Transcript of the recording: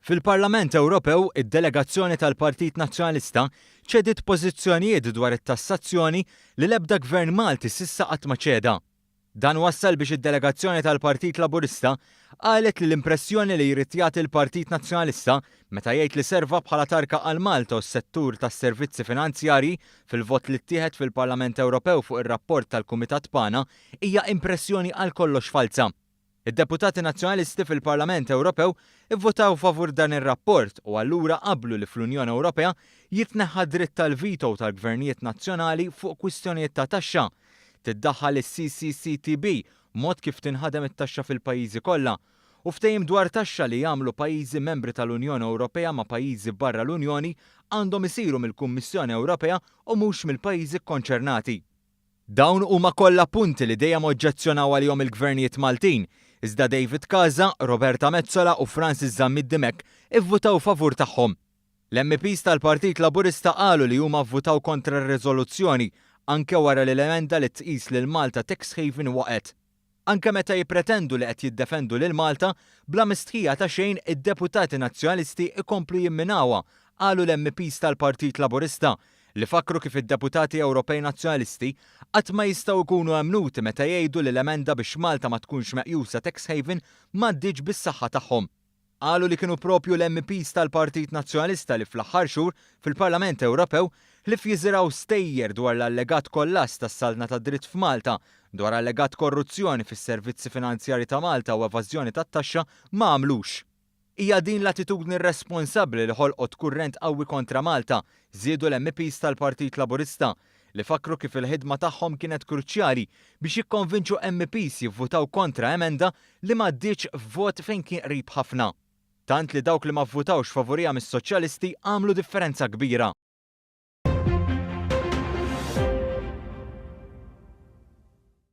Fil-Parlament Ewropew, id-delegazzjoni tal-Partit Nazzjonalista ċediet pożizzjonijiet dwar it-tassazzjoni li l-ebda Gvern Malti s'issa qatt ma ċeda. Dan wassal biex id-delegazzjoni tal-Partit Laburista qalet li l-impressjoni li jrid jagħti l-Partit Nazzjonalista meta jgħid li serva bħala tarka għal Malta u s-settur tas-servizzi finanzjarji fil-vot li ttieħed fil-Parlament Ewropew fuq ir-rapport tal-Kumitat Pana hija impressjoni għal kollox falsa. Id-deputati nazzjonalisti fil-Parlament Ewropew ivvotaw favur dan ir-rapport u allura qablu li fl-Unjoni Ewropea jitneħħa dritt tal-vito tal-gvernijiet nazzjonali fuq kwistjonijiet ta' taxxa. Tiddaħħal is-CCCTB mod kif tinħadem it-taxxa fil-pajjiżi kollha u ftehim dwar taxxa li jagħmlu pajjiżi membri tal-Unjoni Ewropea ma' pajjiżi barra l-Unjoni għandhom isiru mill-Kummissjoni Ewropea u mhux mill-pajjiżi kkonċernati. Dawn huma kollha punti li dejjem oġġezzjonaw għalihom il-gvernijiet Maltin, iżda David Casa, Roberta Mezzola u Francis Zammid-Dimek ivvutaw favur tagħhom. L-MPs tal-Partit Laburista qalu li huma vvutaw kontra r-riżoluzzjoni anke wara li l-emenda li tqis lil Malta Tax Haven waqgħet. Anke meta jippretendu li qed jiddefendu lil Malta, bla mistħija ta' xejn id-deputati nazzjonalisti ikomplu jimminawha, qalu l-MPs tal-Partit Laburista li fakru kif id-deputati Ewropej Nazzjonalisti qatt ma jistgħu jkunu għamnuti meta jgħidu li l-emenda biex Malta ma tkunx meqjusa tax haven m'għaddiġ bis-saħħa tagħhom. Qalu li kienu propju l-MPs tal-Partit Nazzjonalista li fl-aħħar xhur fil-Parlament Ewropew li fjiżiraw stejjer dwar l-allegat kollass tas-salna tad-dritt f'Malta, dwar allegat korruzzjoni fis-servizzi finanzjarji ta' Malta u evażjoni tat-taxxa ma għamlux. Hija din l-attitudni responsabbli li ħolqot kurrent qawwi kontra Malta, żiedu l-MPs tal-Partit Laburista li fakru kif il-ħidma tagħhom kienet kruċjali biex jikkonvinċu MPs jivvutaw kontra emenda li m'għaddietx f'vot fejn kien qrib ħafna. Tant li dawk li ma vvutawx favorija mis-soċjalisti għamlu differenza kbira.